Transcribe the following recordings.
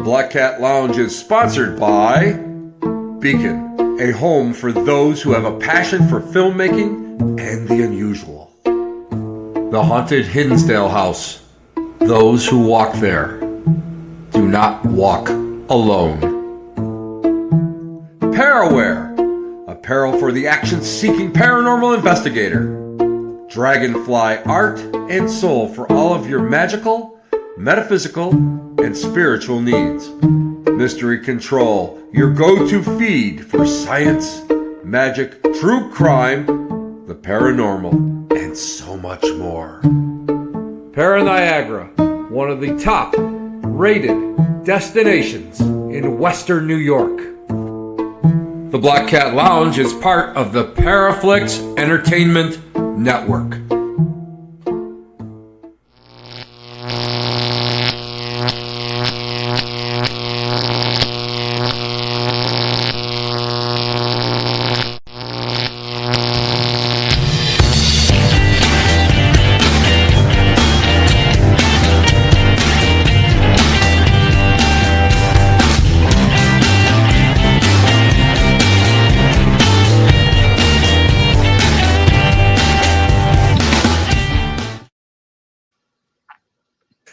Black Cat Lounge is sponsored by Beacon, a home for those who have a passion for filmmaking and the unusual. The Haunted Hinsdale House. Those who walk there do not walk alone. Paraware, apparel for the action-seeking paranormal investigator. Dragonfly art and soul for all of your magical, metaphysical, and spiritual needs. Mystery Control, your go-to feed for science, magic, true crime, the paranormal, and so much more. Niagara, one of the top rated destinations in Western New York. The Black Cat Lounge is part of the Paraflix Entertainment Network.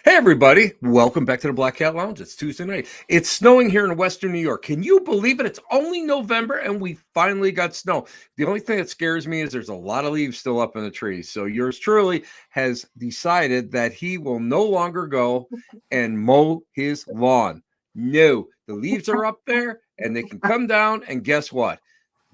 Hey everybody, welcome back to the Black Cat Lounge. It's Tuesday night. It's snowing here in Western New York. Can you believe it? It's only November and we finally got snow. The only thing that scares me is there's a lot of leaves still up in the trees. So yours truly has decided that he will no longer go and mow his lawn. No, the leaves are up there and they can come down, and guess what?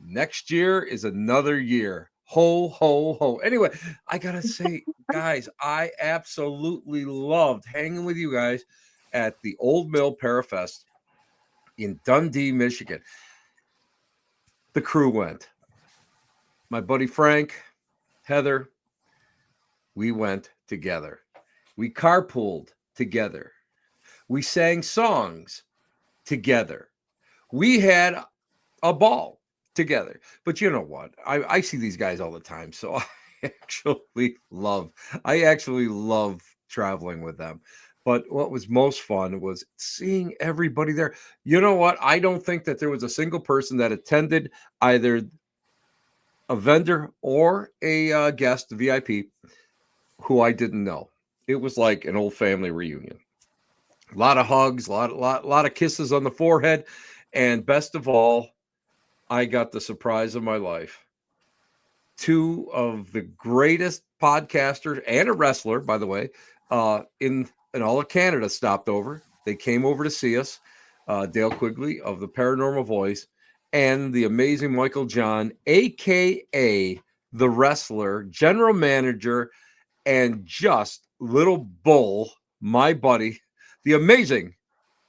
Next year is another year. Ho, ho, ho. Anyway, I gotta say, guys, I absolutely loved hanging with you guys at the Old Mill Parafest in Dundee, Michigan. The crew went. My buddy Frank, Heather, we went together. We carpooled together. We sang songs together. We had a ball together. But you know what? I see these guys all the time, so I actually love traveling with them. But what was most fun was seeing everybody there. You know what? I don't think that there was a single person that attended, either a vendor or a guest, VIP, who I didn't know. It was like an old family reunion. A lot of hugs, a lot of kisses on the forehead, and best of all, I got the surprise of my life. Two of the greatest podcasters and a wrestler, by the way, in all of Canada stopped over. They came over to see us. Dale Quigley of the Paranormal Voice and the amazing Michael John, a.k.a. the wrestler, general manager, and just little bull, my buddy, the amazing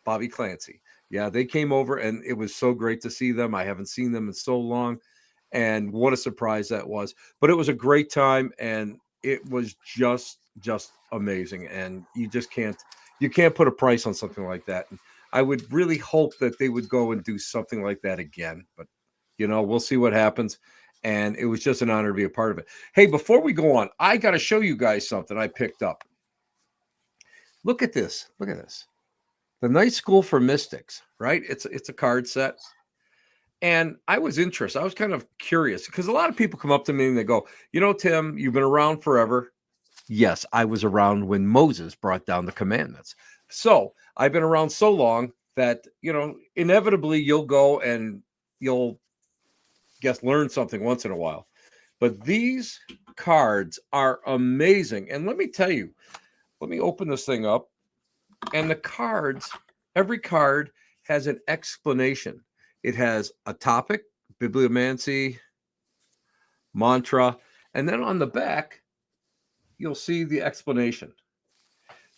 Bobby Clancy. Yeah, they came over, and it was so great to see them. I haven't seen them in so long, and what a surprise that was. But it was a great time, and it was just amazing. And you can't put a price on something like that. And I would really hope that they would go and do something like that again. But, we'll see what happens. And it was just an honor to be a part of it. Hey, before we go on, I got to show you guys something I picked up. Look at this. Look at this. The Night School for Mystics, right? It's a card set. And I was interested. I was kind of curious because a lot of people come up to me and they go, Tim, you've been around forever. Yes, I was around when Moses brought down the commandments. So I've been around so long that, inevitably you'll go and you'll learn something once in a while. But these cards are amazing. And let me tell you, let me open this thing up. And the cards, every card has an explanation. It has a topic, bibliomancy, mantra, and then on the back, you'll see the explanation.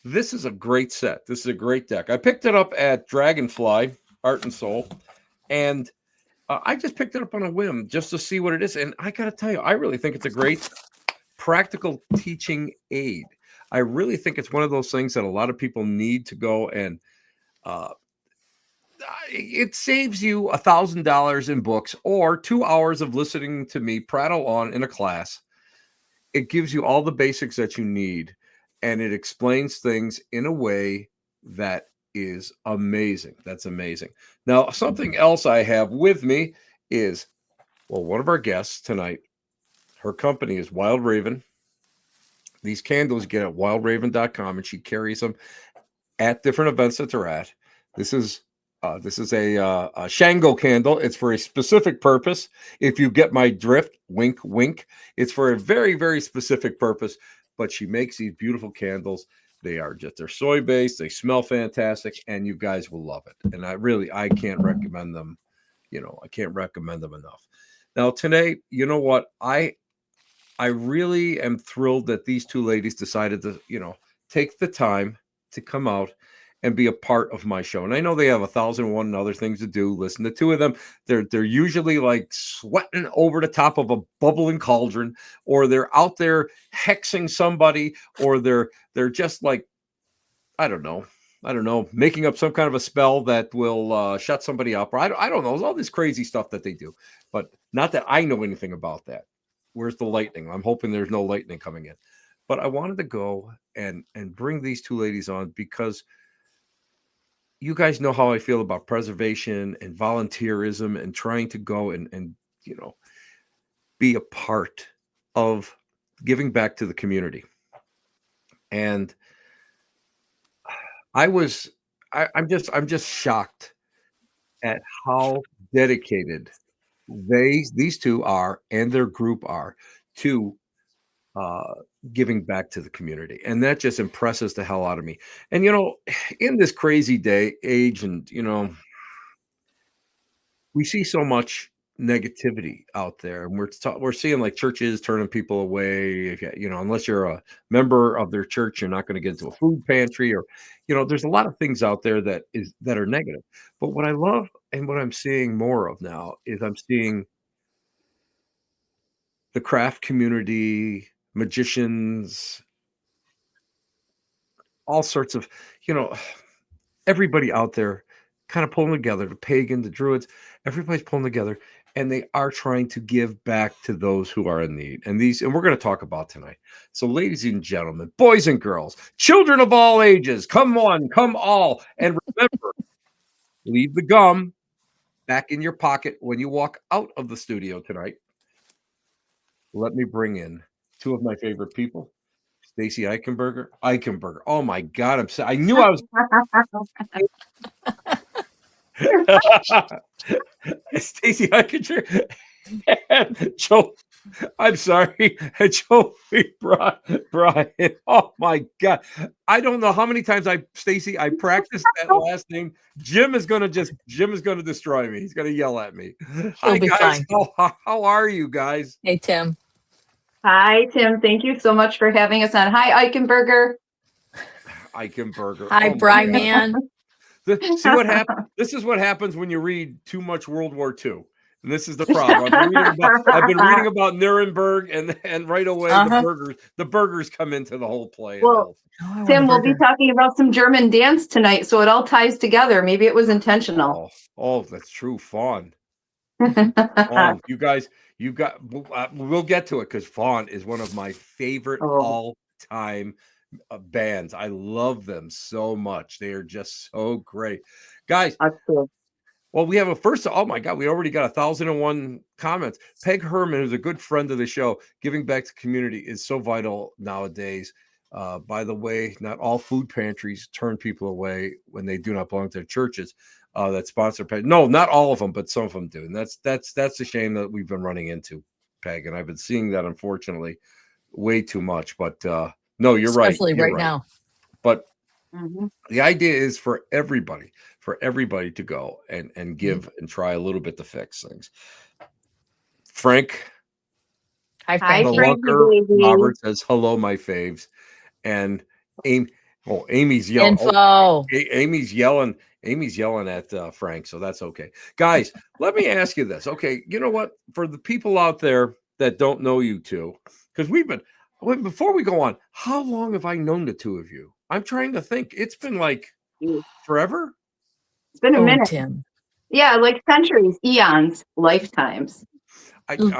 This is a great set. This is a great deck. I picked it up at Dragonfly Art and Soul, and I just picked it up on a whim just to see what it is. And I got to tell you, I really think it's a great practical teaching aid. I really think it's one of those things that a lot of people need to go and it saves you $1,000 in books or 2 hours of listening to me prattle on in a class. It gives you all the basics that you need, and it explains things in a way that is amazing. That's amazing. Now, something else I have with me is, well, one of our guests tonight, her company is Wild Raven. These candles you get at wildraven.com, and she carries them at different events that they're at. This is a Shango candle. It's for a specific purpose. If you get my drift, wink, wink. It's for a very, very specific purpose. But she makes these beautiful candles. They're soy based. They smell fantastic, and you guys will love it. And I can't recommend them. I can't recommend them enough. Now today, you know what? I really am thrilled that these two ladies decided to, take the time to come out and be a part of my show. And I know they have 1,001 other things to do. Listen, the two of them, they're usually like sweating over the top of a bubbling cauldron, or they're out there hexing somebody, or they're just like, I don't know, making up some kind of a spell that will shut somebody up. Or I don't know. There's all this crazy stuff that they do, but not that I know anything about that. Where's the lightning? I'm hoping there's no lightning coming in. But I wanted to go and bring these two ladies on because you guys know how I feel about preservation and volunteerism and trying to go and be a part of giving back to the community. And I'm just shocked at how dedicated these two are and their group are to uh, giving back to the community, and that just impresses the hell out of me. And in this crazy age, and we see so much negativity out there, and we're seeing like churches turning people away. Unless you're a member of their church, you're not going to get into a food pantry, or there's a lot of things out there that are negative. But what I love and what I'm seeing more of now is I'm seeing the craft community, magicians, all sorts of, you know, everybody out there kind of pulling together, the pagan, the druids, everybody's pulling together, and they are trying to give back to those who are in need. And we're going to talk about tonight. So, ladies and gentlemen, boys and girls, children of all ages, come on, come all. And remember, leave the gum back in your pocket when you walk out of the studio tonight. Let me bring in two of my favorite people. Stacey Eichenberger. Oh my God! I knew I was. Stacey Eichenberger and Joe. I'm sorry, Joey Brian. Oh my God! I don't know how many times I practiced that last name. Jim is gonna destroy me. He's gonna yell at me. Hi be guys. fine. How are you guys? Hey, Tim. Hi, Tim. Thank you so much for having us on. Hi, Eichenberger. Eichenberger. Hi, Oh my Bry God. Man. See what happened? This is what happens when you read too much World War II. And this is the problem. I've been reading about Nuremberg, and right away the burgers come into the whole play. Well, Tim, we'll be talking about some German dance tonight, so it all ties together. Maybe it was intentional. Oh, that's true. Fawn. Fawn. You guys, we'll get to it because Fawn is one of my favorite all-time bands. I love them so much. They are just so great. Guys, well, we have a first. Oh my God, we already got 1,001 comments. Peg Herman, who's a good friend of the show, giving back to community is so vital nowadays. By the way, not all food pantries turn people away when they do not belong to their churches that sponsor. No, not all of them, but some of them do, and that's a shame that we've been running into, Peg, and I've been seeing that unfortunately way too much. But no, you're right. Especially right now. But the idea is for everybody to go and give and try a little bit to fix things. Frank, hi, Frankie. Robert says hello, my faves, and Amy's yelling. Info. Amy's yelling at Frank, so that's okay. Guys, let me ask you this. Okay, you know what? For the people out there that don't know you two, because before we go on, how long have I known the two of you? I'm trying to think. It's been like forever. It's been a minute. Tim. Yeah, like centuries, eons, lifetimes.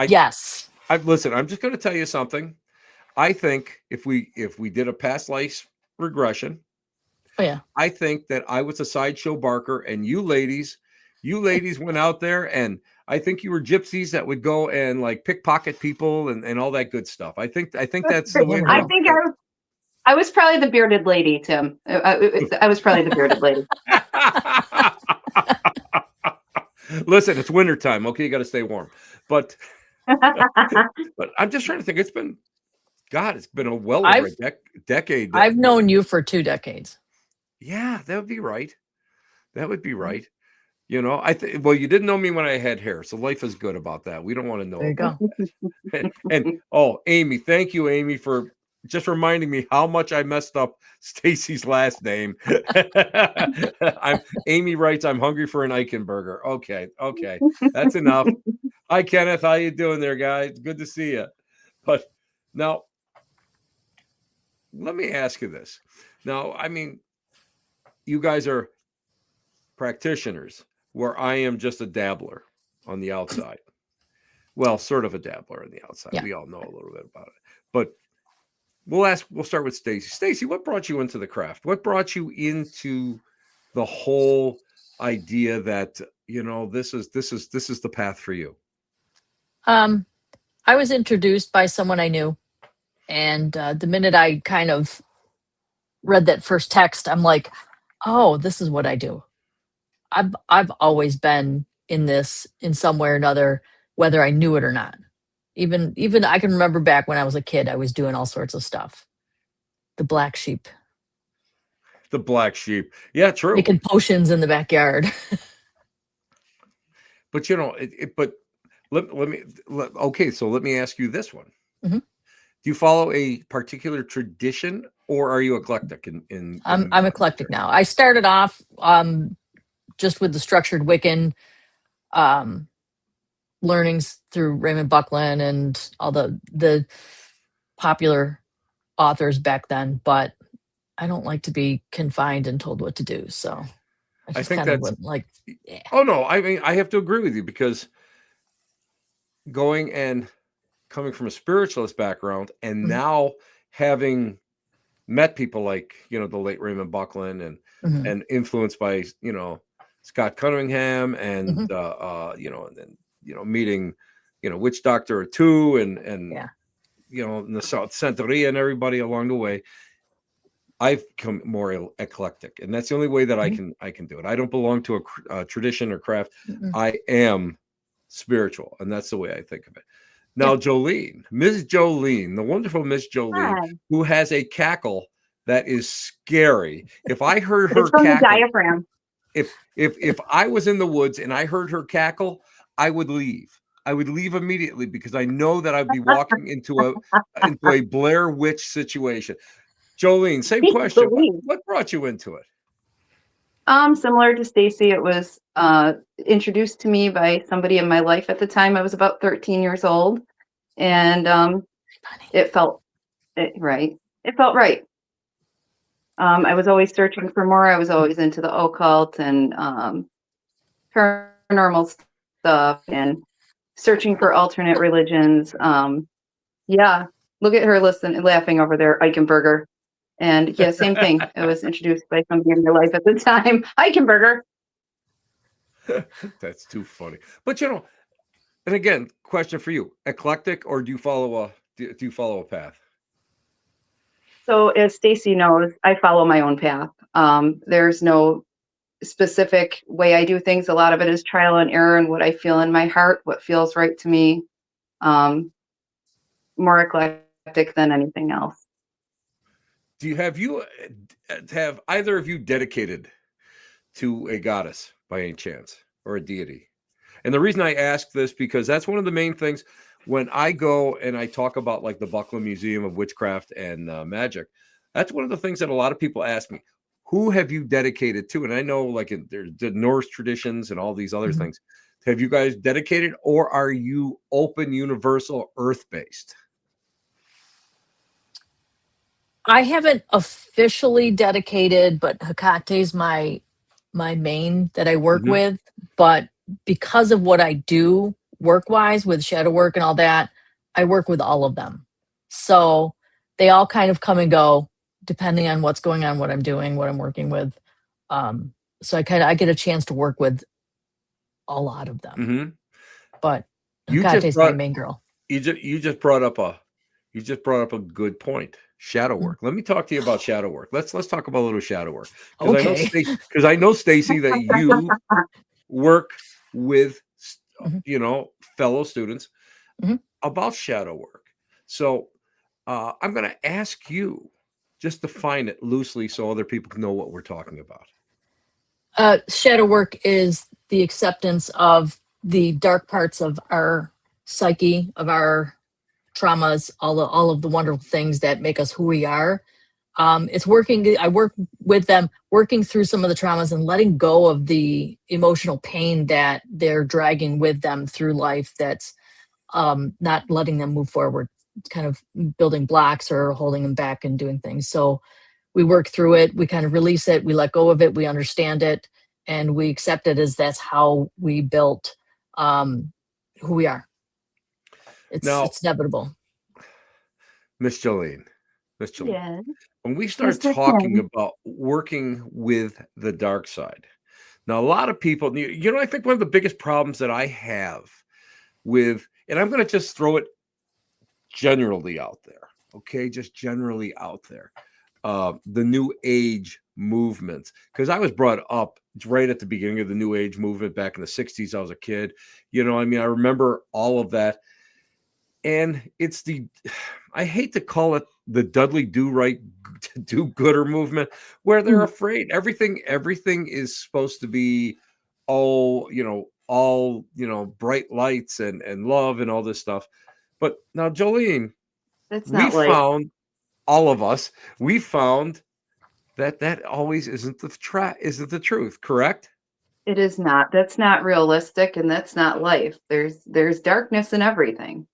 Yes. Listen, I'm just going to tell you something. I think if we did a past life regression, Oh, yeah. I think that I was a sideshow barker, and you ladies went out there, and I think you were gypsies that would go and like pickpocket people and all that good stuff. I think that's the way. I think I was probably the bearded lady, Tim. I was probably the bearded lady. Listen, it's wintertime. Okay, you got to stay warm. But I'm just trying to think. It's been a well over a decade. I've known you for 2 decades. Yeah, that would be right. That would be right. You know, well, you didn't know me when I had hair, so life is good about that. We don't want to know. There you go. And Amy, thank you, Amy, for just reminding me how much I messed up Stacey's last name. Amy writes, "I'm hungry for an Eichenberger." Okay, that's enough. Hi, Kenneth. How you doing there, guys? Good to see you. But now, let me ask you this. Now, I mean, you guys are practitioners, where I am just a dabbler on the outside. Well, sort of a dabbler on the outside. Yeah. We all know a little bit about it. But we'll start with Stacey. Stacey, what brought you into the craft? What brought you into the whole idea that, you know, this is the path for you? I was introduced by someone I knew, and the minute I kind of read that first text, I'm like, oh, this is what I do. I've always been in this in some way or another, whether I knew it or not. Even I can remember back when I was a kid, I was doing all sorts of stuff. The black sheep. The black sheep. Yeah, true. Making potions in the backyard. But you know, okay, so let me ask you this one. Mm-hmm. Do you follow a particular tradition, or are you eclectic? I'm eclectic now. I started off just with the structured Wiccan learnings through Raymond Buckland and all the popular authors back then, but I don't like to be confined and told what to do. So I think that's like, yeah. Oh no, I mean, I have to agree with you, because coming from a spiritualist background and Mm-hmm. now having met people like, you know, the late Raymond Buckland and Mm-hmm. and influenced by, you know, Scott Cunningham and Mm-hmm. you know, and then, you know, meeting, you know, Witch Doctor 2 and Yeah. you know, and the South Santeria and everybody along the way, I've become more eclectic, and that's the only way that Mm-hmm. I can do it. I don't belong to a tradition or craft. Mm-hmm. I am spiritual, and that's the way I think of it. Now, Jolene, Ms. Jolene, the wonderful Miss Jolene, who has a cackle that is scary. If I heard her from cackle, the diaphragm. If I was in the woods and I heard her cackle, I would leave. I would leave immediately, because I know that I'd be walking into a Blair Witch situation. Jolene, same question. What brought you into it? Similar to Stacey, it was introduced to me by somebody in my life at the time. I was about 13 years old, and it felt right. It felt right. I was always searching for more. I was always into the occult and paranormal stuff and searching for alternate religions. Yeah, look at her laughing over there, Eichenberger. And yeah, same thing. I was introduced by somebody in my life at the time, Eichenberger. That's too funny. But you know, and again, question for you: eclectic, or do you follow a path? So as Stacey knows, I follow my own path. There's no specific way I do things. A lot of it is trial and error and what I feel in my heart, what feels right to me. More eclectic than anything else. Have either of you dedicated to a goddess by any chance, or a deity? And the reason I ask this, because that's one of the main things when I go and I talk about like the Buckland Museum of Witchcraft and Magic. That's one of the things that a lot of people ask me: who have you dedicated to? And I know, like, there's the Norse traditions and all these other things. Have you guys dedicated, or are you open, universal, earth-based? I haven't officially dedicated, but Hecate's my main that I work with. But because of what I do work-wise with shadow work and all that, I work with all of them. So they all kind of come and go depending on what's going on, what I'm doing, what I'm working with. So I get a chance to work with a lot of them. Mm-hmm. But You just Agate's my brought main girl. you just brought up a good point. Shadow work. Let me talk to you about shadow work. Let's talk about a little shadow work because Okay. I know Stacey that you work with Mhm. fellow students Mhm. about shadow work. So I'm going to ask you just define it loosely so other people can know what we're talking about. Shadow work is the acceptance of the dark parts of our psyche, of our traumas, all of the wonderful things that make us who we are. It's working. I work with them, working through some of the traumas and letting go of the emotional pain that they're dragging with them through life. That's not letting them move forward, kind of building blocks or holding them back and doing things. So we work through it. We kind of release it. We let go of it. We understand it, and we accept it as that's how we built who we are. Now, It's inevitable. Miss Jolene, Yeah. when we start Mr. talking Ken. about working with the dark side, now a lot of people, I think one of the biggest problems that I have with, and I'm going to just throw it generally out there, okay, just generally out there, the new age movements, because I was brought up right at the beginning of the new age movement back in the 60s. I was a kid, I remember all of that. And it's I hate to call it the Dudley do-gooder movement, where they're afraid everything is supposed to be all bright lights and love and all this stuff. But now, Jolene, That's we not life. found, all of us, we found that always isn't the truth, correct? It is not. That's not realistic, and that's not life. There's darkness in everything.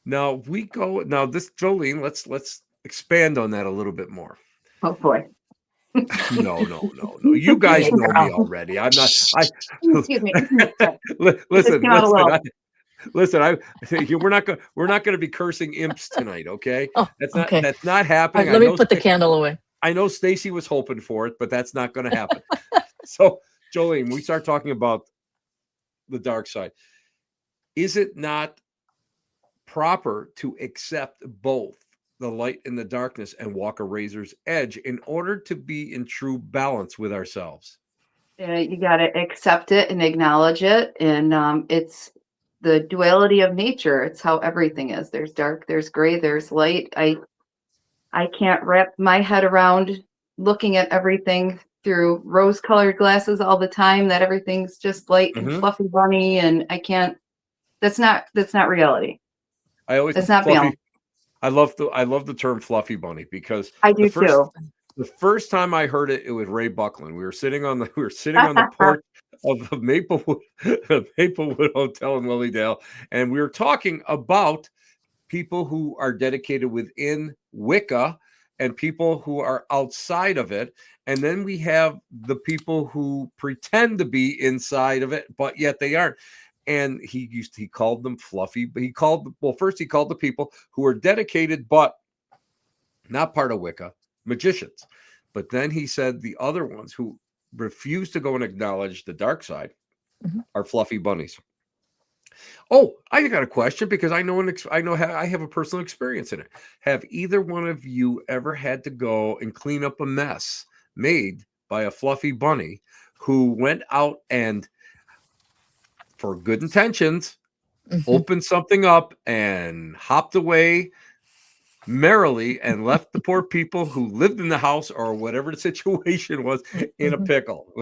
Now this, Jolene, let's expand on that a little bit more. Oh boy. No. You Be guys a know me girl. already. I'm not. I Excuse me. Sorry. It just listen, came out a little. listen. We're not going to be cursing imps tonight. Okay, Oh, okay. that's not All happening. right, let me put the candle away. I know Stacey was hoping for it, but that's not going to happen. So, Jolene, when we start talking about the dark side, is it not proper to accept both the light and the darkness and walk a razor's edge in order to be in true balance with ourselves? You got to accept it and acknowledge it, and it's the duality of nature. It's how everything is. There's dark, there's gray, there's light. I can't wrap my head around looking at everything through rose-colored glasses all the time. That everything's just light and Mm-hmm. fluffy bunny, and I can't. That's not reality. I always It's not fluffy. balance. I love the term fluffy bunny because I the do first too. the first time I heard it, it was Ray Buckland. We were sitting on the porch of the Maplewood Hotel in Lilydale, and we were talking about people who are dedicated within Wicca and people who are outside of it. And then we have the people who pretend to be inside of it, but yet they aren't. And he called them fluffy, but first he called the people who are dedicated but not part of Wicca magicians. But then he said the other ones who refuse to go and acknowledge the dark side are fluffy bunnies. Oh, I got a question because I know I have a personal experience in it. Have either one of you ever had to go and clean up a mess made by a fluffy bunny who went out and, for good intentions, opened something up and hopped away merrily and left the poor people who lived in the house or whatever the situation was in a pickle?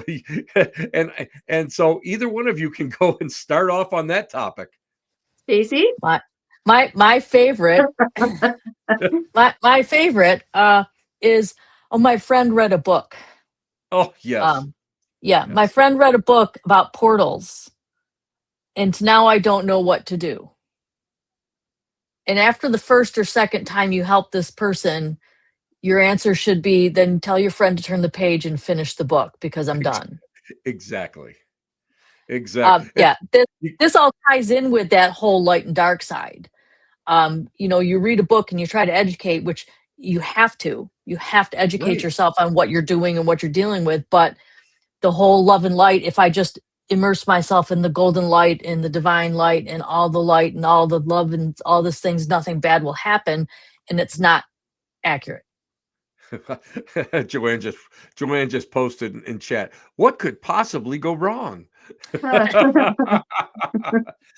and so either one of you can go and start off on that topic. Stacey? My favorite my favorite is, oh, my friend read a book. Oh, yes. Yeah, my Yes. friend read a book about portals, and now I don't know what to do. And after the first or second time you help this person, your answer should be, then tell your friend to turn the page and finish the book because I'm done. Exactly. Exactly. Yeah, this all ties in with that whole light and dark side. You read a book and you try to educate, which you have to educate Right. yourself on what you're doing and what you're dealing with. But the whole love and light, if I just immerse myself in the golden light and the divine light and all the light and all the love and all these things, nothing bad will happen. And it's not accurate. Joanne just posted in chat. What could possibly go wrong? Nothing,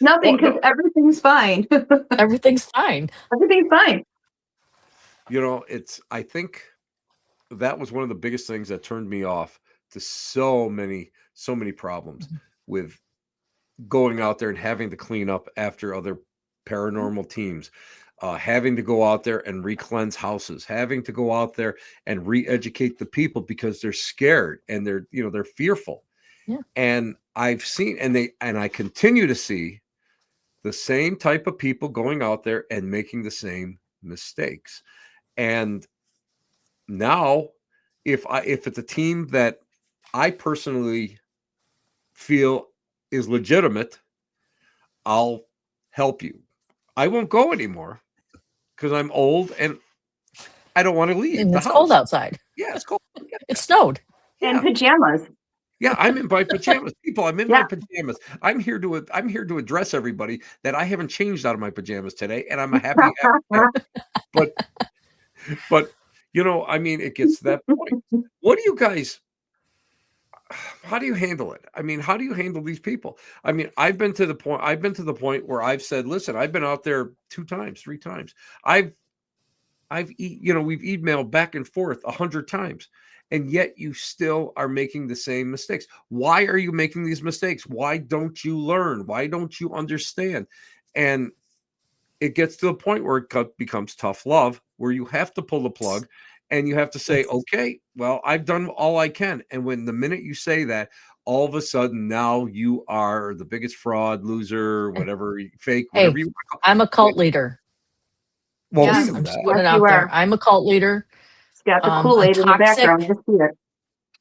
Well, because no, everything's fine. Everything's fine. Everything's fine. I think that was one of the biggest things that turned me off to so many problems with going out there and having to clean up after other paranormal teams, having to go out there and re-cleanse houses, having to go out there and re-educate the people because they're scared and they're fearful. Yeah. And I've seen, and I continue to see the same type of people going out there and making the same mistakes. And now, if it's a team that I personally feel is legitimate, I'll help you. I won't go anymore because I'm old and I don't want to leave And the it's cold house. outside. Yeah, it's cold. It snowed. And Yeah. pajamas. Yeah, I'm in my pajamas. People, I'm in Yeah. my pajamas. I'm here to address everybody that I haven't changed out of my pajamas today, and I'm a happy but I mean, it gets to that point. What do you guys how do you handle it? I mean, how do you handle these people? I mean, I've been to the point where I've said, listen, I've been out there 2 times, 3 times. We've emailed back and forth 100 times, and yet you still are making the same mistakes. Why are you making these mistakes? Why don't you learn? Why don't you understand? And it gets to the point where it becomes tough love, where you have to pull the plug and you have to say, okay, well, I've done all I can. And when the minute you say that, all of a sudden now you are the biggest fraud, loser, whatever, fake, whatever Hey, you want to call. I'm a cult leader. Well, we Yes. knew I'm just that. putting Yes, it out you there. are. I'm a cult leader. It's got the I'm Kool-Aid in the toxic. background. Just see it.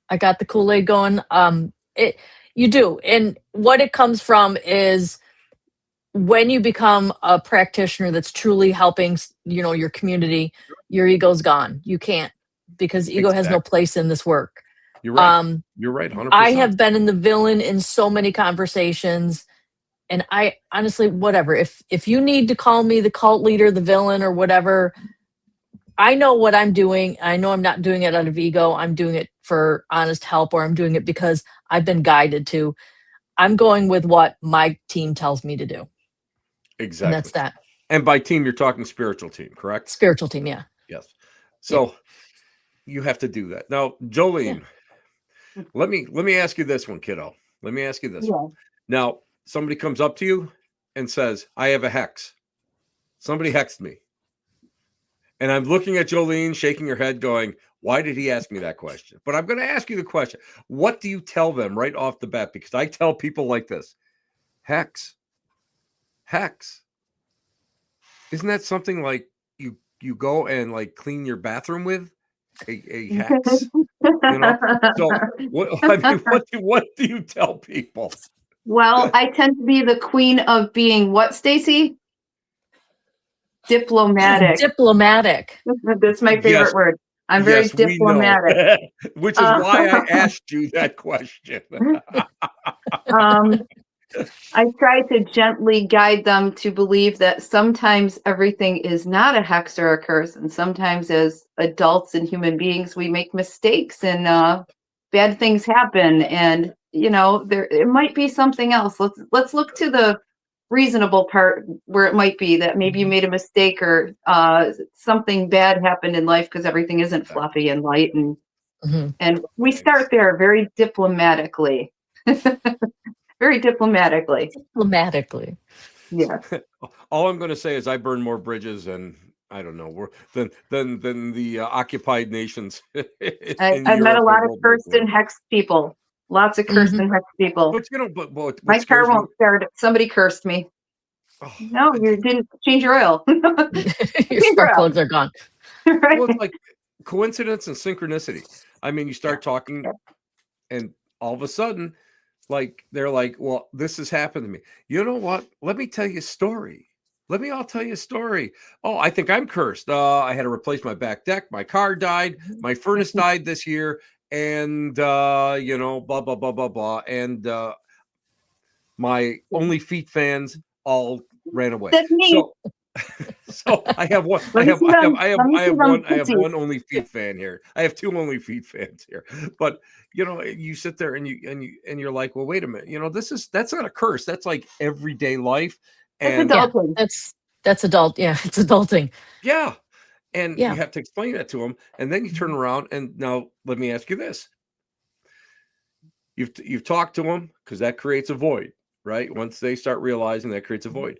I got the Kool-Aid going. You do. And what it comes from is when you become a practitioner that's truly helping, your community, your ego's gone. You can't, because ego has no Exactly. place in this work. You're right. You're right. 100%. I have been in the villain in so many conversations, and I honestly, whatever. If you need to call me the cult leader, the villain, or whatever, I know what I'm doing. I know I'm not doing it out of ego. I'm doing it for honest help, or I'm doing it because I've been guided to. I'm going with what my team tells me to do. Exactly. And that's that. And by team, you're talking spiritual team, correct? Spiritual team, yeah. Yes. So you have to do that. Now, Jolene, let me ask you this one, kiddo. Let me ask you this one. Now, somebody comes up to you and says, I have a hex. Somebody hexed me. And I'm looking at Jolene shaking her head going, why did he ask me that question? But I'm going to ask you the question. What do you tell them right off the bat? Because I tell people like this, hex. Isn't that something like you go and like clean your bathroom with a hex? So what do you tell people? Well, I tend to be the queen of being what, Stacey? Diplomatic. Diplomatic. That's my favorite word. I'm very diplomatic. We know. Which is why I asked you that question. I try to gently guide them to believe that sometimes everything is not a hex or a curse, and sometimes as adults and human beings, we make mistakes and bad things happen. And it might be something else. Let's look to the reasonable part where it might be that maybe you made a mistake or something bad happened in life, because everything isn't fluffy and light, and we start there very diplomatically. Very diplomatically. Yeah. All I'm going to say is I burn more bridges and I don't know than the occupied nations. I've met a lot of cursed and hexed people. Lots of cursed and hexed people. But what My car won't start. Somebody cursed me. Oh, no, you didn't change your oil. Your spark plugs are gone. Right? Well, it's like coincidence and synchronicity. I mean, you start talking and all of a sudden, like they're like, well, this has happened to me. You know what? Let me tell you a story. I'll tell you a story. Oh, I think I'm cursed. I had to replace my back deck. My car died. My furnace died this year. And, you know, blah, blah, blah, blah, blah. And my only feet fans all ran away. That's me. So I have one. Let me see them. I have one only feet fan here. I have two only feet fans here. But you know, you sit there and you're like, well, wait a minute. You know, that's not a curse. That's like everyday life. And That's adulting. That's adult. Yeah, it's adulting. yeah, and Yeah. you have to explain that to them, and then you turn around and now let me ask you this: you've talked to them because that creates a void, right? Once they start realizing that creates a void.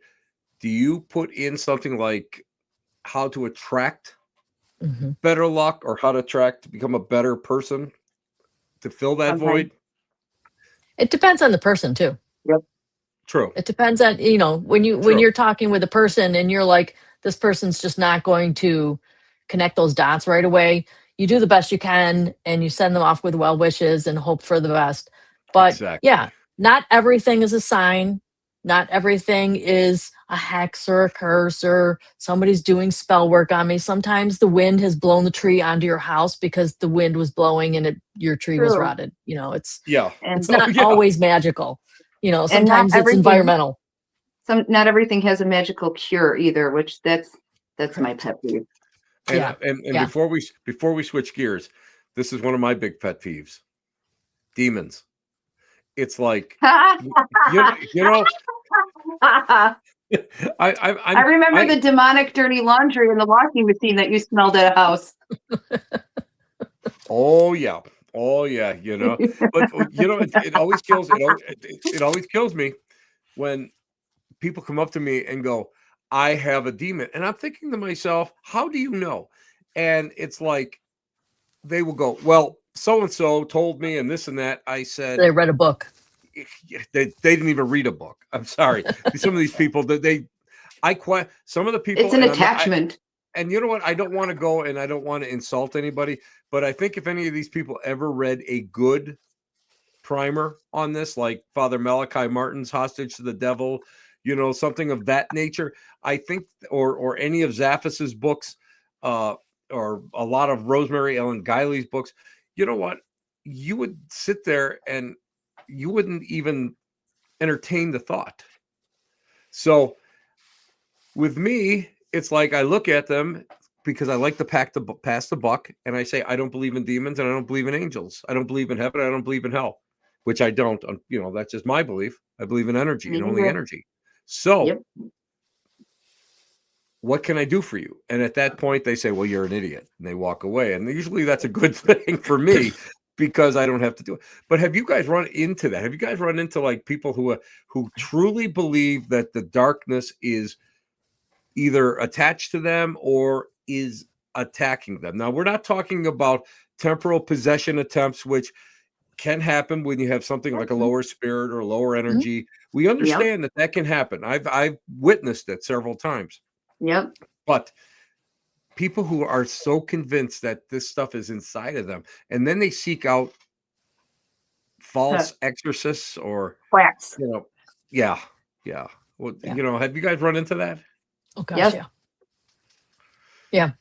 Do you put in something like how to attract better luck or how to attract to become a better person to fill that void? It depends on the person too. Yep. True. It depends on, you know, when you're talking with a person and you're like, this person's just not going to connect those dots right away. You do the best you can and you send them off with well wishes and hope for the best. But Exactly. yeah, not everything is a sign. Not everything is a hex or a curse or somebody's doing spell work on me. Sometimes the wind has blown the tree onto your house because the wind was blowing and your tree was True. rotted. You know, it's And not always magical. You know, and not sometimes it's everything- environmental. Not everything has a magical cure either, which that's my pet peeve. And before we switch gears, this is one of my big pet peeves. Demons. It's like you know I remember the demonic dirty laundry in the washing machine that you smelled at a house. Oh yeah, you know. But you know, it always kills. It always kills me when people come up to me and go, "I have a demon," and I'm thinking to myself, "How do you know?" And it's like they will go, "Well, so and so told me, and this and that." I said, They read a book. They didn't even read a book. I'm sorry. Some of these people some of the people. It's an attachment. And you know what? I don't want to go and I don't want to insult anybody, but I think if any of these people ever read a good primer on this, like Father Malachi Martin's Hostage to the Devil, you know, something of that nature, I think, or any of Zaffis's books, or a lot of Rosemary Ellen Guiley's books, you know what? You would sit there and you wouldn't even entertain the thought. So with me, it's like I look at them because I like to pass the buck, and I say I don't believe in demons and I don't believe in angels. I don't believe in heaven. I don't believe in hell, which I don't. You know, that's just my belief. I believe in energy and only energy. So, what can I do for you? And at that point, they say, "Well, you're an idiot," and they walk away. And usually, that's a good thing for me because I don't have to do it. But have you guys run into that? Have you guys run into like people who truly believe that the darkness is either attached to them or is attacking them? Now, we're not talking about temporal possession attempts, which can happen when you have something like a lower spirit or lower energy. We understand that can happen. I've witnessed it several times. Yep. But people who are so convinced that this stuff is inside of them, and then they seek out false exorcists or quacks. You know, yeah. Well, you know, have you guys run into that? Oh gosh, yeah.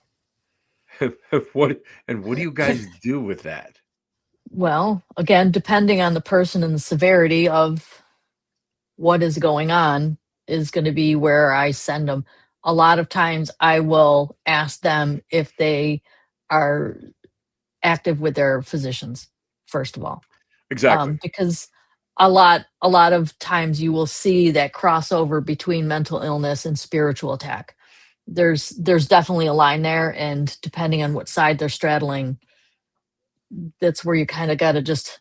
What do you guys do with that? Well, again, depending on the person and the severity of what is going on is going to be where I send them. A lot of times I will ask them if they are active with their physicians, first of all. Exactly. Because a lot of times you will see that crossover between mental illness and spiritual attack. There's definitely a line there, and depending on what side they're straddling, that's where you kind of got to just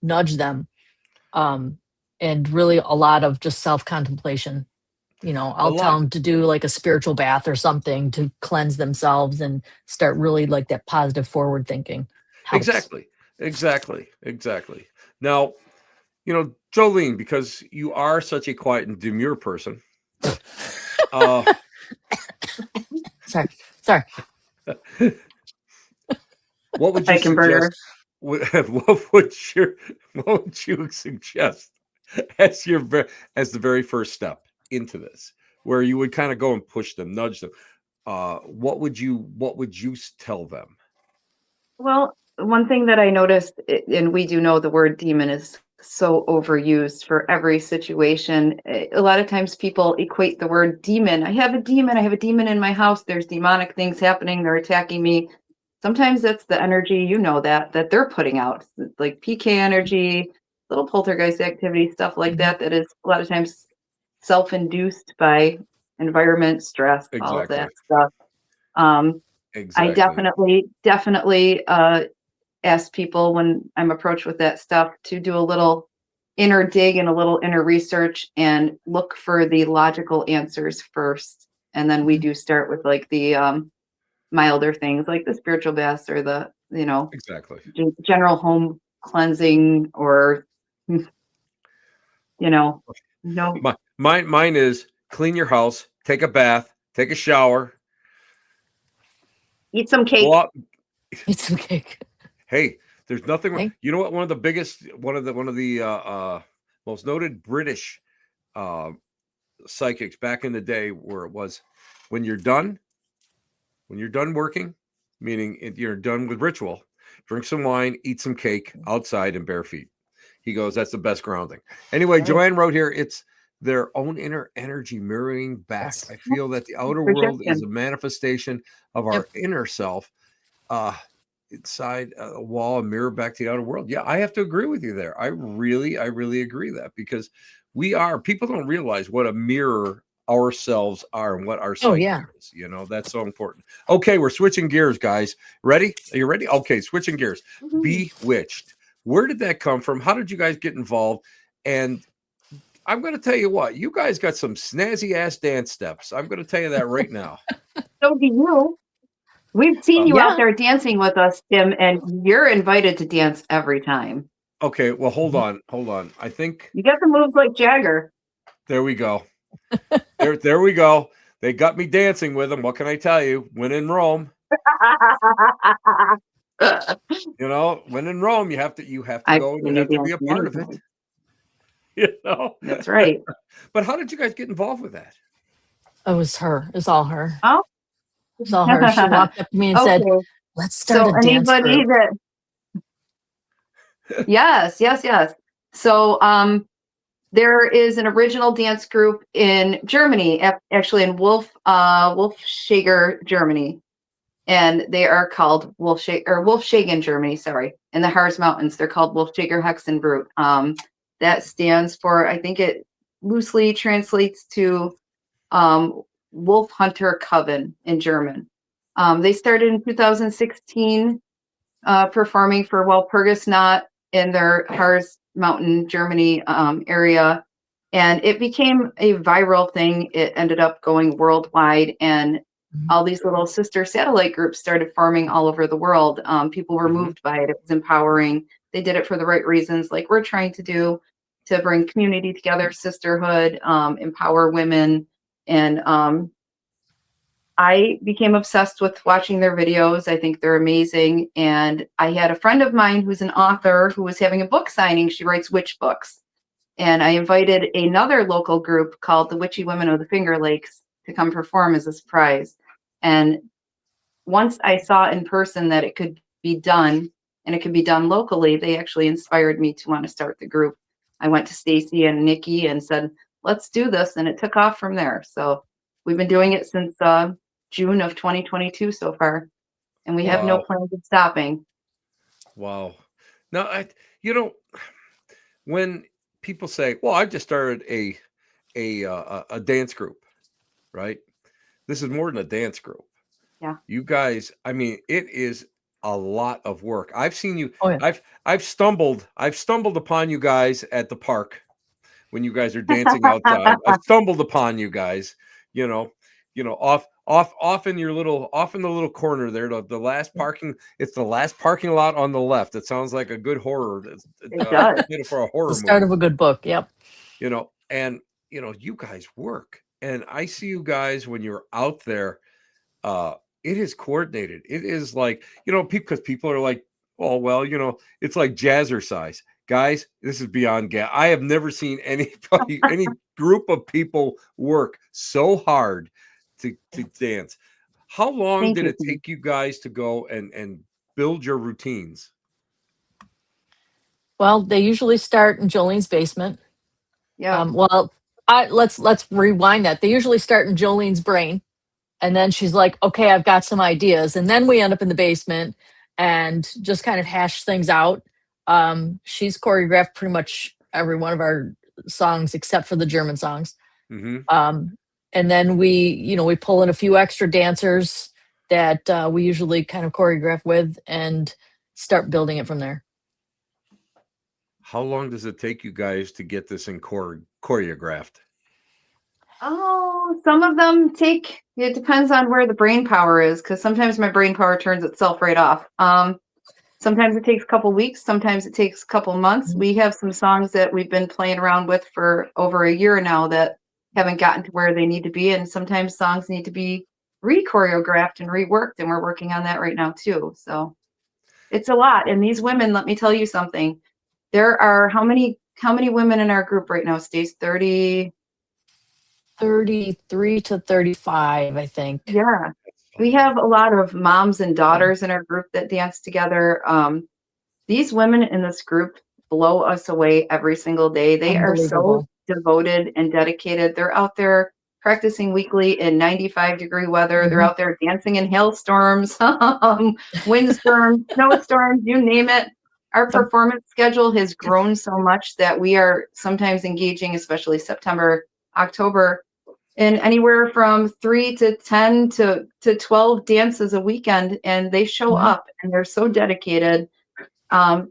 nudge them. And really a lot of just self-contemplation. You know, I'll tell them to do like a spiritual bath or something to cleanse themselves and start really like that positive forward thinking. Helps. Exactly. Now, you know, Jolene, because you are such a quiet and demure person. Sorry. What would you suggest? What would you suggest as the very first step into this? where you would kind of go and push them, nudge them. What would you tell them? Well, one thing that I noticed, and we do know the word demon is so overused for every situation. A lot of times people equate the word demon. I have a demon. I have a demon in my house. There's demonic things happening. They're attacking me. Sometimes that's the energy, that they're putting out, like PK energy, little poltergeist activity, stuff like that, that is a lot of times self-induced by environment, stress, all of Exactly. that stuff. Um, I Exactly. definitely ask people when I'm approached with that stuff to do a little inner dig and a little inner research and look for the logical answers first. And then we Mhm. do start with like the milder things like the spiritual baths or the, Exactly. general home cleansing or, no, Mine is clean your house, take a bath, take a shower, eat some go cake. out. Eat some cake. Hey, there's nothing wrong. Hey, You know what? One of the most noted British uh, psychics back in the day, where it was, when you're done, working, meaning you're done with ritual, drink some wine, eat some cake outside in bare feet. He goes, that's the best grounding. Anyway, right. Joanne wrote here, it's their own inner energy mirroring back. Yes. I feel that the outer world is Projection. a manifestation of Yep. our inner self. Inside a wall, a mirror back to the outer world. Yeah, I have to agree with you there. I really agree that, because people don't realize what a mirror ourselves are and what our Oh psyche yeah. is. That's so important. Okay, we're switching gears, guys. Ready? Are you ready? Okay, switching gears. Woohoo. Bewitched. Where did that come from? How did you guys get involved? And I'm going to tell you what, you guys got some snazzy ass dance steps. I'm going to tell you that right now. So do you. We've seen you out Yeah. there dancing with us, Tim, and you're invited to dance every time. Okay, well, hold Mhm. on, hold on. I think You got the moves like Jagger. there we go. There we go. They got me dancing with them. What can I tell you? When in Rome, when in Rome, you have to I've go and you seen you have to be a dancing part of it. anytime. You know. That's right. But how did you guys get involved with that? It was her. It was all her. Oh, It was all her. She walked up to me and said, okay. "Let's start a So dance anybody group." that yes. So there is an original dance group in Germany, actually in Wolfschager, Germany, and they are called Wolfschagen, Germany. Sorry, in the Harz Mountains, they're called Wolfschager Hexenbrut. That stands for, I think it loosely translates to Wolf Hunter Coven in German. They started in 2016, performing for Walpurgisnacht in their Harz Mountain, Germany area. And it became a viral thing. It ended up going worldwide, and Mhm. all these little sister satellite groups started forming all over the world. People were Mhm. moved by it. It was empowering. They did it for the right reasons, like we're trying to do, to bring community together, sisterhood, empower women. And I became obsessed with watching their videos. I think they're amazing. And I had a friend of mine who's an author who was having a book signing. She writes witch books. And I invited another local group called the Witchy Women of the Finger Lakes to come perform as a surprise. And once I saw in person that it could be done and it could be done locally, they actually inspired me to want to start the group. I went to Stacey and Nikki and said, let's do this. And it took off from there. So we've been doing it since June of 2022 so far. And we have no Wow. plans of stopping. Wow. Now, you know, when people say, "Well, I just started a dance group," right? This is more than a dance group. Yeah. You guys, I mean, it is a lot of work. I've seen you. Oh yeah. I've stumbled upon you guys at the park when you guys are dancing outside. I stumbled upon you guys, you know, off in the little corner there, the last parking. It's the last parking lot on the left. It sounds like a good horror. It does. Title for a The horror start movie, of a good book. Yep. and you guys work, and I see you guys when you're out there. Uh, it is coordinated. It is like, because people are like, oh well, it's like jazzercise. Guys, this is beyond gas. I have never seen anybody, any group of people work so hard to dance. How long Thank did you. it take you guys to go and build your routines? Well, they usually start in Jolene's basement. Yeah. Well, let's rewind that. They usually start in Jolene's brain, and then she's like, "Okay, I've got some ideas," and then we end up in the basement and just kind of hash things out. She's choreographed pretty much every one of our songs except for the German songs. Mm-hmm. And then we pull in a few extra dancers that we usually kind of choreograph with and start building it from there. How long does it take you guys to get this in choreographed? Oh, some of them take, it depends on where the brain power is, because sometimes my brain power turns itself right off. Sometimes it takes a couple weeks, sometimes it takes a couple months. Mhm. We have some songs that we've been playing around with for over a year now that haven't gotten to where they need to be. And sometimes songs need to be re-choreographed and reworked, and we're working on that right now too. So it's a lot. And these women, let me tell you something. There are how many women in our group right now, Stace? 30. 33 to 35, I think. Yeah. We have a lot of moms and daughters in our group that dance together. These women in this group blow us away every single day. They are so Unbelievable. devoted and dedicated. They're out there practicing weekly in 95-degree weather. They're Mhm. out there dancing in hailstorms, windstorms, snowstorms, you name it. Our Yep. performance schedule has grown so much that we are sometimes engaging, especially September, October, in anywhere from 3 to 10 to 12 dances a weekend, and they show Mhm. up and they're so dedicated.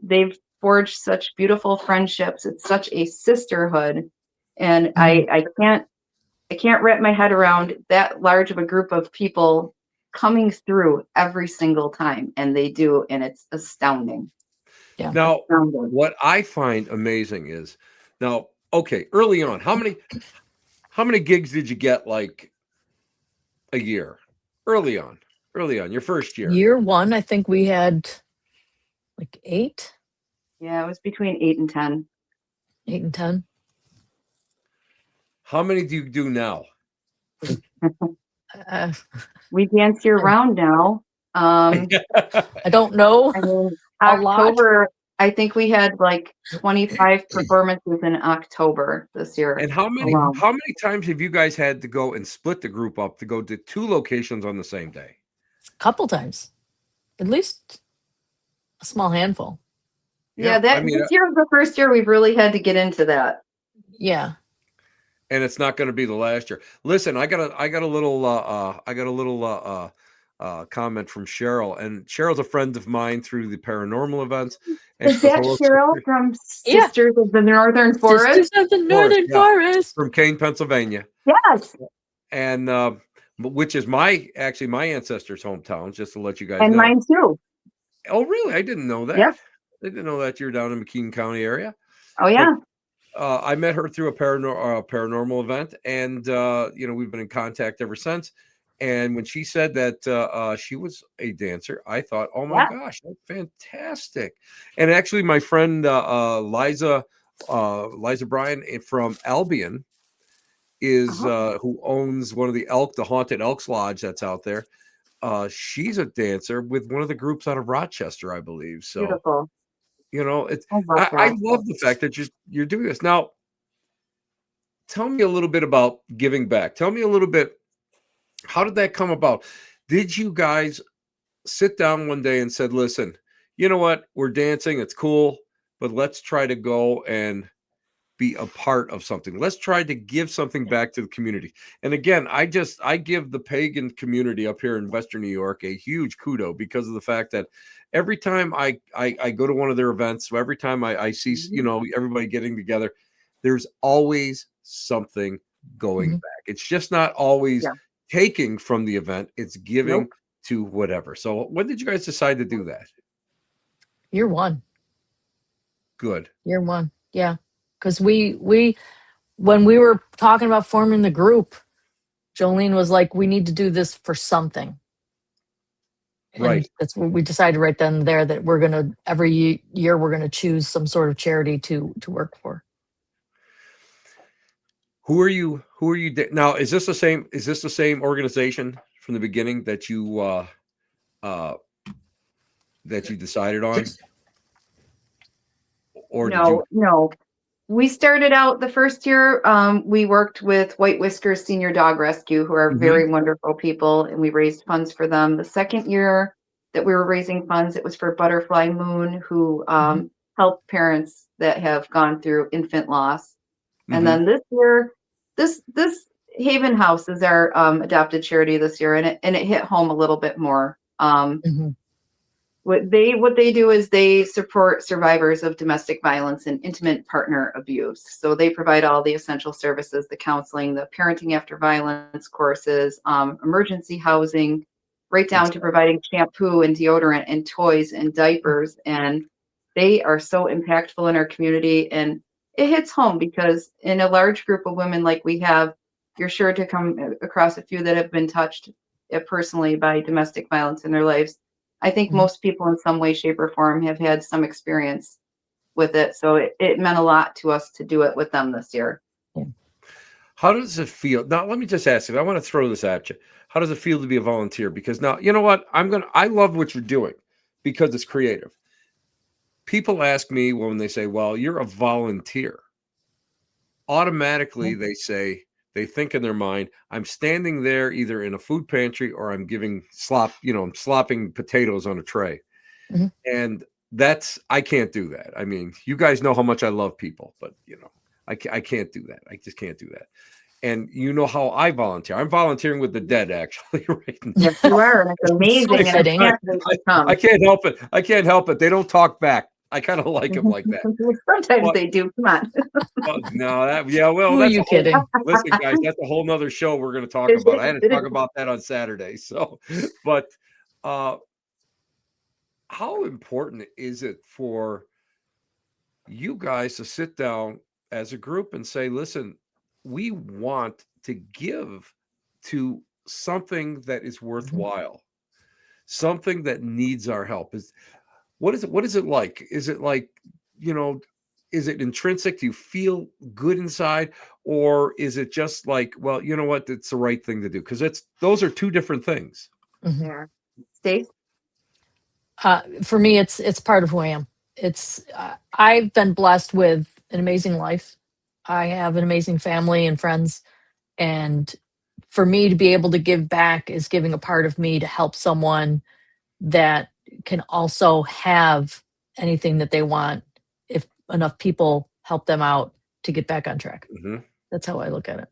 They've forged such beautiful friendships. It's such a sisterhood, and Mhm. I can't wrap my head around that large of a group of people coming through every single time, and they do, and it's astounding. Yeah. Now, Astounding. what I find amazing is now, okay, early on, how many gigs did you get like a year? Early on, your first year. Year one, I think we had like 8, Yeah, it was between 8 and 10. 8 and 10. How many do you do now? Uh, We dance year I round now. I don't know I mean, a lot. October, I think we had like 25 performances in October this year And how many Mhm. alone. how many times have you guys had to go and split the group up to go to 2 locations on the same day? A couple times, at least a small handful. Yeah, Yeah, I that mean, this year was the first year we've really had to get into that. Yeah. and it's not going to be the last year. Listen, I got a little comment from Cheryl, and Cheryl's a friend of mine through the paranormal events, and Is she goes, that "Hello, Cheryl sister." from Yeah. Sisters of the Northern Sisters Forest? of the Forest, Northern yeah, Forest. from Kane, Pennsylvania, Yes. and which is actually my ancestors' hometown. Just to let you guys And know. mine too. Oh, really? I didn't know that. Yep. I didn't know that you're down in McKean County area. Oh But yeah. I met her through a paranormal event, and we've been in contact ever since. And when she said that she was a dancer, I thought, "Oh my Yeah. gosh, that's fantastic!" And actually, my friend Liza Bryan from Albion is Uh-huh. who owns one of the Haunted Elks Lodge that's out there. She's a dancer with one of the groups out of Rochester, I believe. So Beautiful. it's I love I that. love the fact that you're doing this now. Tell me a little bit about giving back. Tell me a little bit, how did that come about? Did you guys sit down one day and said, listen, you know what? We're dancing. It's cool, but let's try to go and be a part of something. Let's try to give something back to the community. And again, I give the pagan community up here in Western New York a huge kudo because of the fact that every time I go to one of their events, so every time I see, Mhm. everybody getting together, there's always something going Mhm. back. It's just not always Yeah. taking from the event, it's giving Nope. to whatever. So when did you guys decide to do that? Year one. Good. Year one. Yeah. Because we when we were talking about forming the group, Jolene was like, we need to do this for something. Right. And that's what we decided right then and there, that we're going to, every year, we're going to choose some sort of charity to work for. Who are you now? Is this the same organization from the beginning that you decided on? Or did you? No. We started out the first year, we worked with White Whiskers Senior Dog Rescue, who are Mhm. very wonderful people, and we raised funds for them. The second year that we were raising funds, it was for Butterfly Moon, who help parents that have gone through infant loss. And Mhm. then this year, this Haven House is our adopted charity this year, and it hit home a little bit more. Mhm. What they do is they support survivors of domestic violence and intimate partner abuse. So they provide all the essential services, the counseling, the parenting after violence courses, emergency housing, right down to providing shampoo and deodorant and toys and diapers. And they are so impactful in our community. And it hits home because in a large group of women like we have, you're sure to come across a few that have been touched personally by domestic violence in their lives. I think Mhm. most people in some way, shape, or form have had some experience with it. So it meant a lot to us to do it with them this year. How does it feel? Now, let me just ask you. I want to throw this at you. How does it feel to be a volunteer? Because now, you know what? I love what you're doing because it's creative. People ask me when they say, "Well, you're a volunteer." Automatically, they think in their mind, I'm standing there either in a food pantry or I'm giving I'm slopping potatoes on a tray. Mhm. And I can't do that. I mean, you guys know how much I love people, but I can't do that. I just can't do that. And you know how I volunteer. I'm volunteering with the dead actually right now. Yes, you are, and it's It's amazing. like, And I Fitting. can't wait to I come. can't help it. I can't help it. They don't talk back. I kind of like them like that. Sometimes But they do. Come on. no, well, Who are that's a you whole. kidding? Listen, guys, that's a whole nother show we're going to talk about. I had to talk about that on Saturday. So, but uh, how important is it for you guys to sit down as a group and say, listen, we want to give to something that is worthwhile, something that needs our help? What is it like? Is it like, you know, is it intrinsic? Do you feel good inside? Or is it just like, well, you know what, it's the right thing to do? Because those are two different things. Mhm. Yeah. Stace? For me, it's part of who I am. I've been blessed with an amazing life. I have an amazing family and friends, and for me to be able to give back is giving a part of me to help someone that can also have anything that they want if enough people help them out to get back on track. Mhm. That's how I look at it.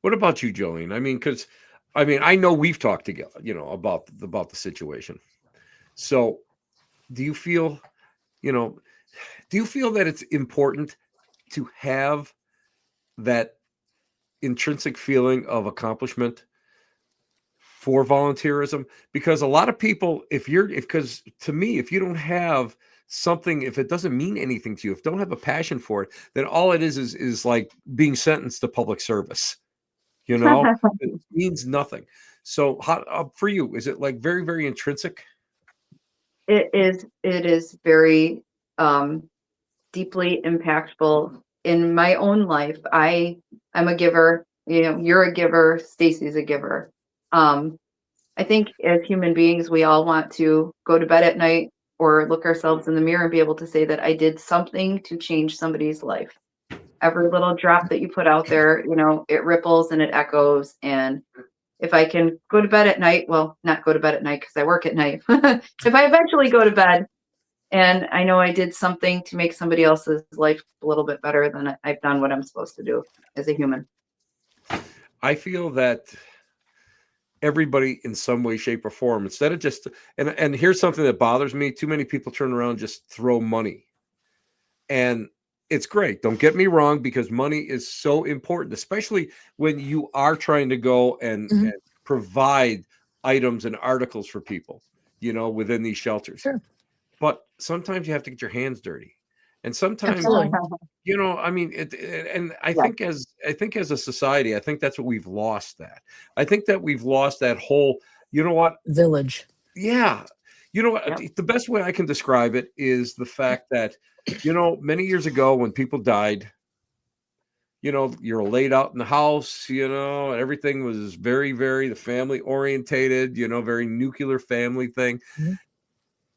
What about you, Jolene? I mean, because I know we've talked together, about the situation. So, do you feel, you know, do you feel that it's important to have that intrinsic feeling of accomplishment for volunteerism? Because a lot of people, because to me, if you don't have something, if it doesn't mean anything to you, if you don't have a passion for it, then all it is like being sentenced to public service. It means nothing. So, how for you, is it like very, very intrinsic? It is very deeply impactful in my own life. I'm a giver. You're a giver. Stacy's a giver. Um, I think as human beings, we all want to go to bed at night or look ourselves in the mirror and be able to say that I did something to change somebody's life. Every little drop that you put out there, it ripples and it echoes. And if I can go to bed at night, well, not go to bed at night because I work at night. If I eventually go to bed and I know I did something to make somebody else's life a little bit better, then I've done what I'm supposed to do as a human. I feel that everybody in some way, shape, or form, instead of just and here's something that bothers me: too many people turn around and just throw money. And it's great. Don't get me wrong, because money is so important, especially when you are trying to go and Mhm. provide items and articles for people, within these shelters. Sure. But sometimes you have to get your hands dirty. And sometimes, Absolutely. and I Yes. think as a society, I think that's what we've lost that. I think that we've lost that whole, you know what? Village. Yeah. You know what? Yep. The best way I can describe it is the fact that, many years ago when people died, you're laid out in the house, and everything was very, very the family orientated, very nuclear family thing. Mhm.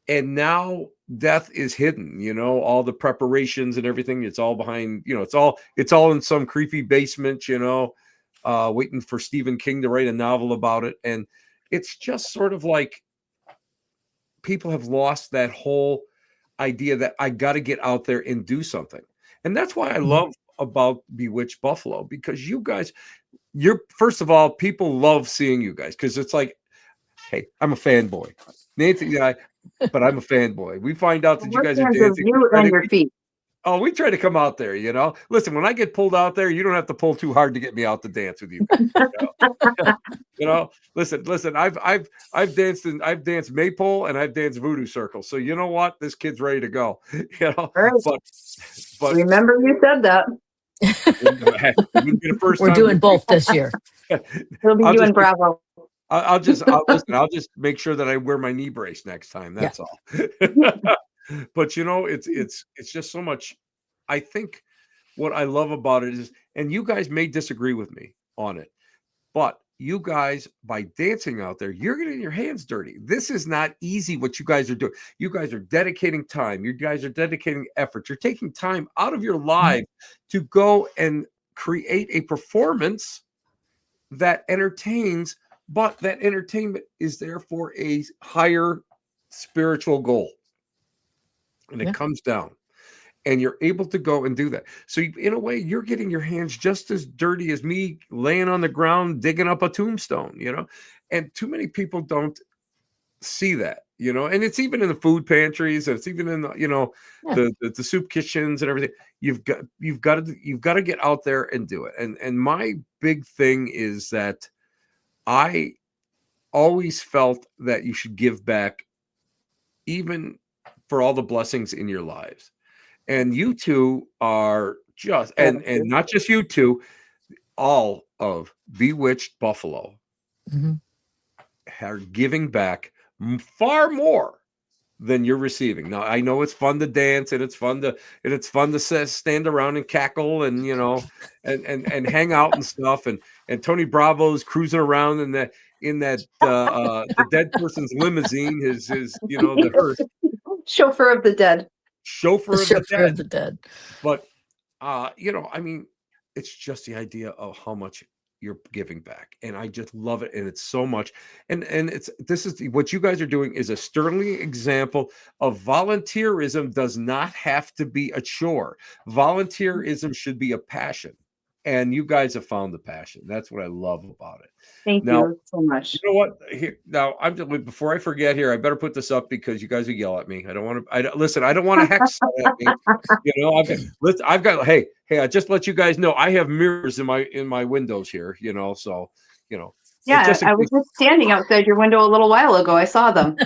And now death is hidden, all the preparations and everything. It's all behind, it's all in some creepy basement, waiting for Stephen King to write a novel about it. And it's just sort of like people have lost that whole idea that I got to get out there and do something. And that's why I Mhm. love about Bewitched Buffalo, because you guys, first of all, people love seeing you guys because it's like, hey, I'm a fanboy. Nancy, yeah, but I'm a fanboy. We find out that you We're guys are fans of dancing. you and your feet. Oh, we try to come out there, Listen, when I get pulled out there, you don't have to pull too hard to get me out to dance with you guys. Listen. I've danced maypole and I've danced voodoo circle. So you know what? This kid's ready to go. All right. But Remember you said that. it wouldn't be the first We're time. doing both this year. It'll be I'll you just and Bravo. listen. I'll just make sure that I wear my knee brace next time. Yeah. That's all. But it's just so much. I think what I love about it is, and you guys may disagree with me on it, but you guys, by dancing out there, you're getting your hands dirty. This is not easy what you guys are doing. You guys are dedicating time. You guys are dedicating effort. You're taking time out of your life to go and create a performance that entertains, but that entertainment is there for a higher spiritual goal. And it Yeah. comes down. And you're able to go and do that. So in a way, you're getting your hands just as dirty as me laying on the ground digging up a tombstone, And too many people don't see that, And it's even in the food pantries, and it's even in the, Yeah. the soup kitchens and everything. You've got to get out there and do it. And my big thing is that I always felt that you should give back, even for all the blessings in your lives. And you two are just, and not just you two, all of Bewitched Buffalo Mhm. are giving back far more than you're receiving. Now I know it's fun to dance, and it's fun to stand around and cackle, and and hang out and stuff, and Tony Bravo's cruising around in that the dead person's limousine, his the hearse, Chauffeur of the dead. The chauffeur of the chauffeur dead. of the dead. But I mean, it's just the idea of how much you're giving back, and I just love it, and it's so much. And this is what you guys are doing is a sterling example of volunteerism. Does not have to be a chore. Volunteerism should be a passion, and you guys have found the passion. That's what I love about it. Thank Now, you so much. you know what? Here now, before I forget here, I better put this up because you guys will yell at me. I don't want to. Listen. I don't want to hex at me. I've got. Hey. I just let you guys know I have mirrors in my windows here. So it's Yeah, just in I was case. just standing outside your window a little while ago. I saw them.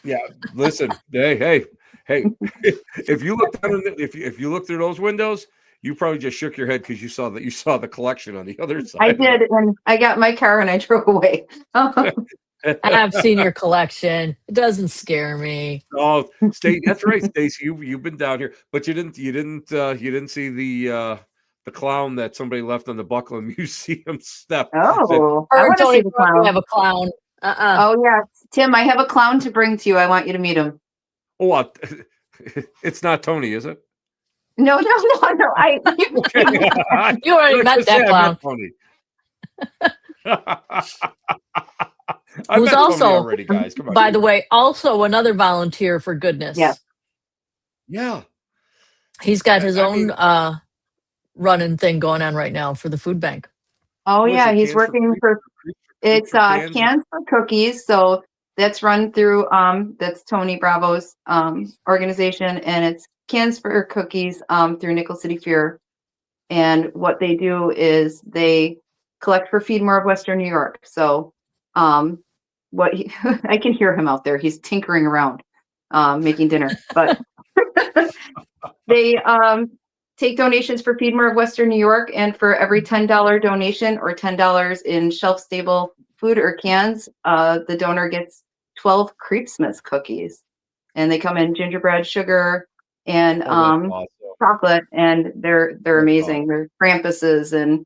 Yeah. Listen. Hey. If you look down if you look through those windows, you probably just shook your head because you saw the collection on the other side. I of did, and I got my car and I drove away. it. I've seen your collection. It doesn't scare me. Oh, that's right, Stacey. You've been down here, but you didn't see the clown that somebody left on the Buckland Museum step. Oh, I Her and want to Tony see the Bravo clown. have a clown. Oh, yeah. Tim, I have a clown to bring to you. I want you to meet him. Oh, it's not Tony, is it? No. Okay. You already met Just that say I clown. met Tony. I Who's met Tony also, already, guys. Come on. by the way, also another volunteer for goodness. Yeah. Yeah. He's got his I own mean, running thing going on right now for the food bank. Oh, was yeah. it He's Cans for working Creep- for Creep- it's Creep for Cans? Cans for Cookies. So that's run through that's Tony Bravo's organization, and it's Cans for Cookies through Nickel City Fear. And what they do is they collect for Feed More of Western New York. So I can hear him out there. He's tinkering around making dinner. But they take donations for Feed More of Western New York, and for every $10 donation or $10 in shelf-stable food or cans, the donor gets 12 Creepsmith cookies, and they come in gingerbread, sugar, and Oh, that's awesome. chocolate, and they're That's amazing. awesome. They're Krampuses and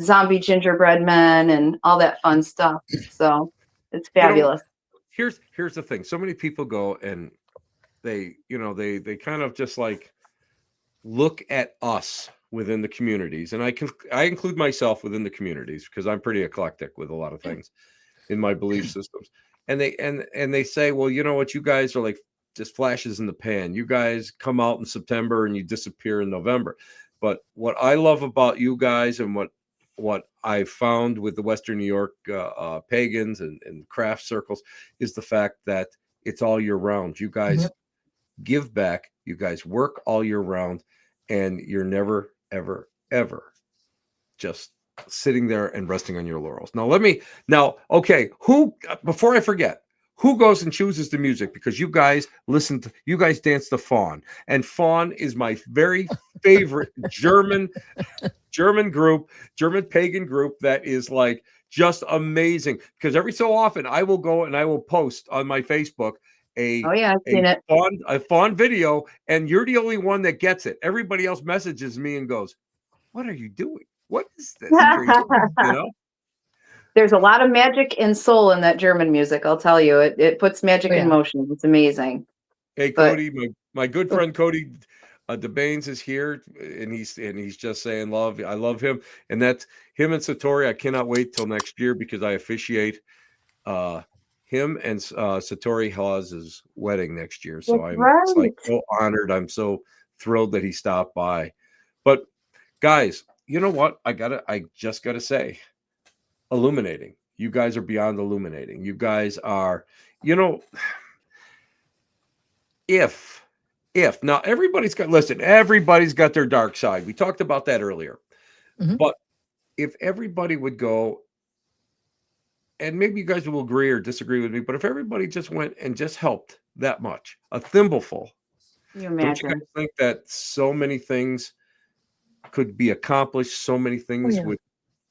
zombie gingerbread men and all that fun stuff. So it's You know, fabulous. here's the thing. So many people go and they kind of just like look at us within the communities, and I include myself within the communities because I'm pretty eclectic with a lot of things in my belief systems. And they say, well, you know what, you guys are like just flashes in the pan. You guys come out in September and you disappear in November. But what I love about you guys and what I found with the Western New York pagans and craft circles is the fact that it's all year round. You guys give back, you guys work all year round, and you're never, ever, ever just sitting there and resting on your laurels. Okay, who, before I forget, who goes and chooses the music? Because you guys you guys dance to Fawn, and Fawn is my very favorite German group, German pagan group that is like just amazing. Because every so often I will go and I will post on my Facebook Oh yeah, I've seen it. a Fawn video, and you're the only one that gets it. Everybody else messages me and goes, "What are you doing? What is this crazy?" You know? There's a lot of magic and soul in that German music. I'll tell you, it puts magic in motion. It's amazing. Hey, But Cody, my good friend Cody DeBaines is here, and he's just saying love. I love him, and that's him and Satori. I cannot wait till next year because I officiate him and Satori Hawes's wedding next year. So that's I'm just like right. so honored. I'm so thrilled that he stopped by. But guys, you know what? I just gotta say, illuminating. You guys are beyond illuminating. You guys are, you know, if now everybody's got their dark side. We talked about that earlier. But if everybody would go, and maybe you guys will agree or disagree with me, but if everybody just went and just helped that much, a thimbleful, Can you don't you imagine? guys think that so many things could be accomplished? So many things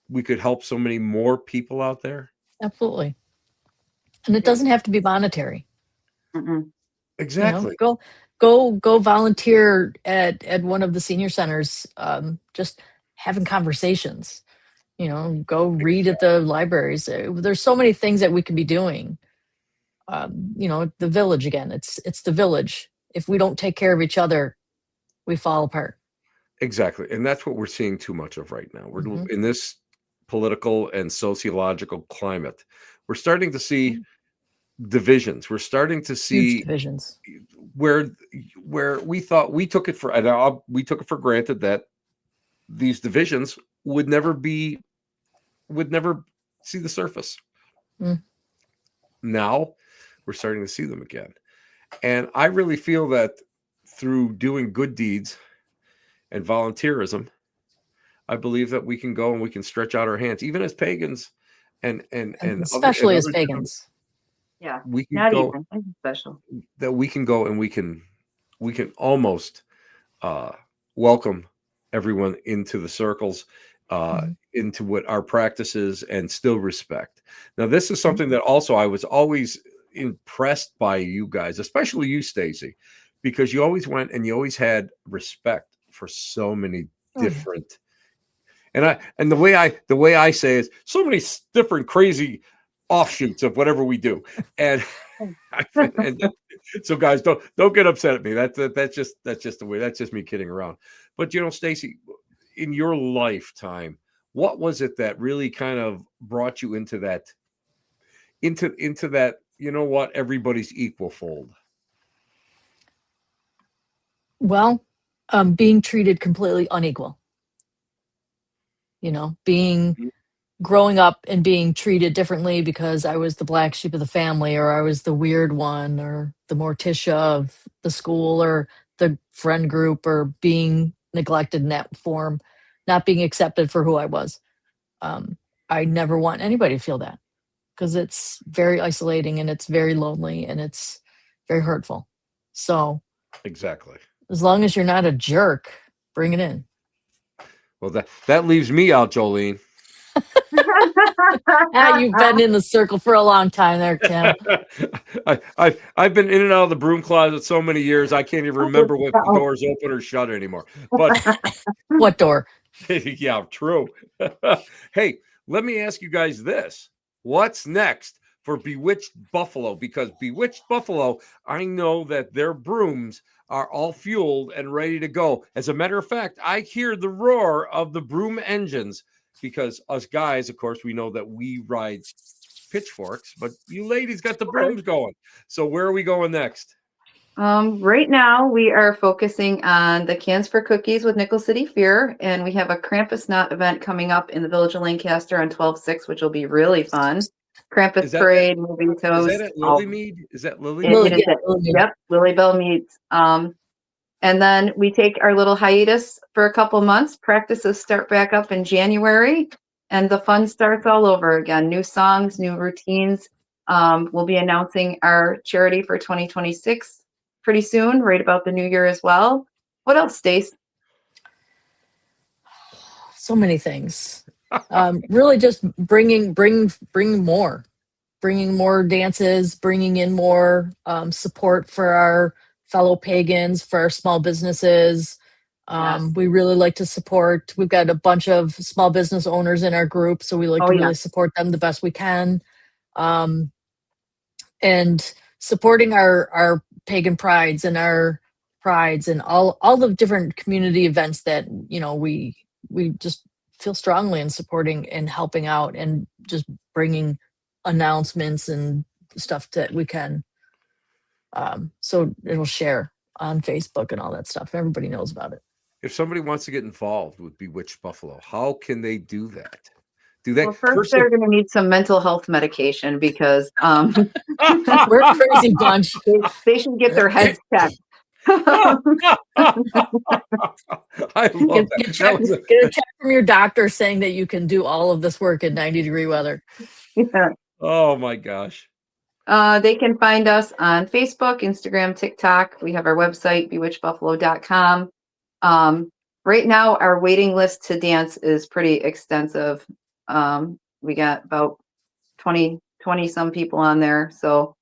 we could help so many more people out there. Absolutely. And it doesn't have to be monetary. Exactly. Go volunteer at one of the senior centers, just having conversations. Go read at the libraries. There's so many things that we could be doing. The village again. It's the village. If we don't take care of each other, we fall apart. Exactly. And that's what we're seeing too much of right now. We're in this political and sociological climate. We're starting to see divisions. We're starting to see huge divisions where we thought we took it for granted that these divisions would never see the surface. Now we're starting to see them again. And I really feel that through doing good deeds and volunteerism, I believe that we can go and we can stretch out our hands, even as pagans and especially as pagans. Yeah, we can not go even special. that we can go and we can almost welcome everyone into the circles, into what our practices, and still respect. Now, this is something that also I was always impressed by you guys, especially you, Stacey, because you always went and you always had respect for so many different. And the way I say is so many different crazy offshoots of whatever we do, and so guys, don't get upset at me. That's just the way. That's just me kidding around. But Stacey, in your lifetime, what was it that really kind of brought you into that? Into that, everybody's equal fold. Well, being treated completely unequal. Growing up and being treated differently because I was the black sheep of the family, or I was the weird one, or the Morticia of the school, or the friend group, or being neglected in that form, not being accepted for who I was. I never want anybody to feel that, because it's very isolating and it's very lonely and it's very hurtful. So exactly. As long as you're not a jerk, bring it in. Well, that leaves me out, Jolene. You've been in the circle for a long time there, Tim. I've been in and out of the broom closet so many years I can't even remember what the door's open or shut anymore. But What door? yeah, true. Hey, let me ask you guys this. What's next for Bewitched Buffalo? Because Bewitched Buffalo, I know that their brooms are all fueled and ready to go. As a matter of fact, I hear the roar of the broom engines because us guys, of course, we know that we ride pitchforks, but you ladies got the brooms going. So where are we going next? Right now, we are focusing on the Cans for Cookies with Nickel City Fear, and we have a Krampus Knot event coming up in the Village of Lancaster on 12/6, which will be really fun. Krampus Parade, moving Is toast. that at Lilymead? Is that Lilymead? It is yep, Lily Bell Meads. And then we take our little hiatus for a couple months. Practices start back up in January, and the fun starts all over again. New songs, new routines. We'll be announcing our charity for 2026 pretty soon, right about the new year as well. What else, Stace? So many things. Really, just bringing more dances, bringing in more support for our fellow pagans, for our small businesses. Yes. We really like to support. We've got a bunch of small business owners in our group, so we like to really support them the best we can. And supporting our pagan prides and our prides and all the different community events that we just feel strongly in supporting and helping out and just bringing announcements and stuff that we can. So it'll share on Facebook and all that stuff. Everybody knows about it. If somebody wants to get involved with Bewitched Buffalo, how can they do that? Do they? Well, first they're going to need some mental health medication because we're a crazy bunch. They should get their heads checked. I love that. Get a check from your doctor saying that you can do all of this work in 90-degree weather. Yeah. Oh my gosh. They can find us on Facebook, Instagram, TikTok. We have our website, bewitchedbuffalo.com. Right now, our waiting list to dance is pretty extensive. We got about 20 some people on there. So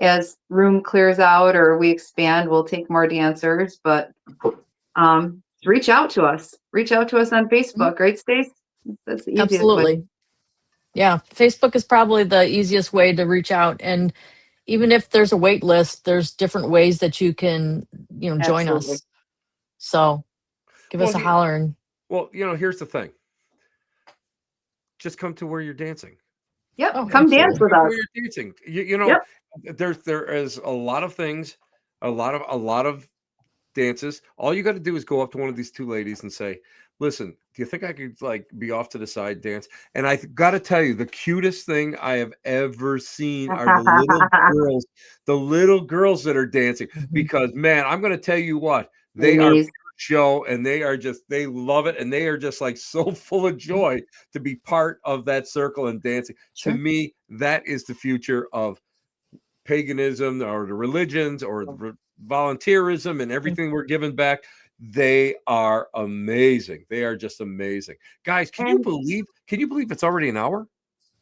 as room clears out or we expand, we'll take more dancers, but reach out to us. Reach out to us on Facebook, right, Stace? That's the easiest Absolutely. way. Yeah, Facebook is probably the easiest way to reach out. And even if there's a wait list, there's different ways that you can, join Absolutely. us. So give us a holler. Well, here's the thing. Just come to where you're dancing. Yep, come dance with us. Where you're dancing. There is a lot of things, a lot of dances. All you got to do is go up to one of these two ladies and say, "Listen, do you think I could like be off to the side dance?" And I got to tell you, the cutest thing I have ever seen are the little girls that are dancing. Because man, I'm going to tell you what, they are show and they love it and they are just like so full of joy to be part of that circle and dancing. Sure. To me, that is the future of paganism or the religions or the volunteerism and everything we're giving back. They are amazing. They are just amazing. Guys, can you believe it's already an hour?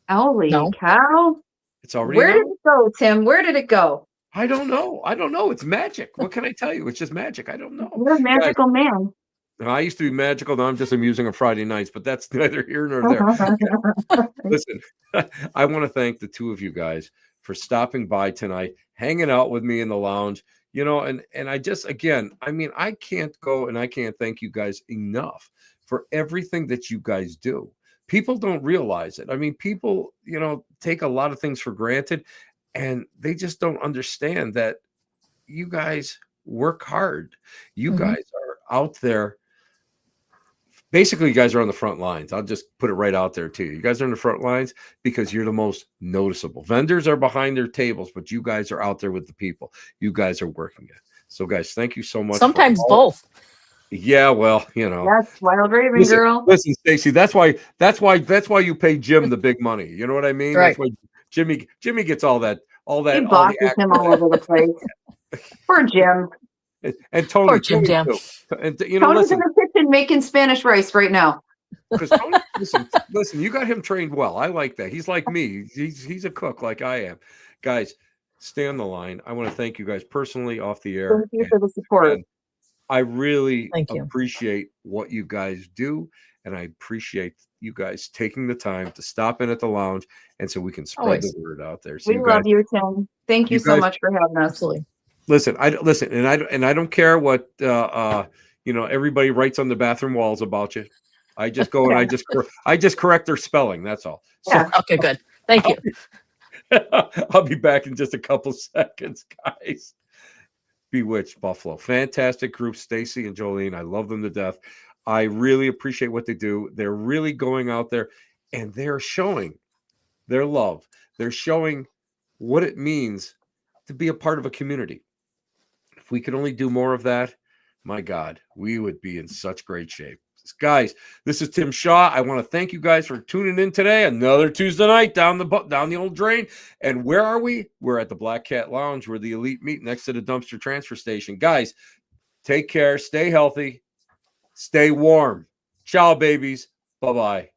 Holy cow. It's already Where did it go, Tim? Where did it go? I don't know. It's magic. What can I tell you? It's just magic. I don't know. You're a magical man. I used to be magical. Now I'm just amusing on Friday nights, but that's neither here nor there. Listen, I want to thank the two of you guys for stopping by tonight, hanging out with me in the lounge, and I just, again, I can't go and I can't thank you guys enough for everything that you guys do. People don't realize it. People, take a lot of things for granted and they just don't understand that you guys work hard. You guys are out there. Basically, you guys are on the front lines. I'll just put it right out there to you. You guys are on the front lines because you're the most noticeable. Vendors are behind their tables, but you guys are out there with the people. You guys are working it. So, guys, thank you so much. Sometimes both. Yeah, well, That's Wild Raven girl. Listen, Stacey, that's why you pay Jim the big money. You know what I mean? Right. That's why Jimmy gets all that. He bosses him all over the place. Poor Jim. And Tony, Poor Jim. too. And Tony's in the kitchen making Spanish rice right now. because Tony, listen, you got him trained well. I like that. He's like me. He's a cook like I am. Guys, stay on the line. I want to thank you guys personally off the air. Thank you for the support. And I really Thank you. appreciate what you guys do, and I appreciate you guys taking the time to stop in at the lounge, and so we can spread Always. the word out there. So We you guys, love you, Tim. Thank you you so guys- much for having us. Absolutely. listen, and I don't care what everybody writes on the bathroom walls about you. I just go and I just correct their spelling. That's all. So Yeah. Okay, good. Thank you. I'll be back in just a couple seconds, guys. Bewitched Buffalo, fantastic group, Stacey and Jolene. I love them to death. I really appreciate what they do. They're really going out there and they're showing their love. They're showing what it means to be a part of a community. If we could only do more of that, my God, we would be in such great shape. Guys, this is Tim Shaw. I want to thank you guys for tuning in today. Another Tuesday night down the old drain. And where are we? We're at the Black Cat Lounge where the elite meet next to the dumpster transfer station. Guys, take care. Stay healthy. Stay warm. Ciao, babies. Bye-bye.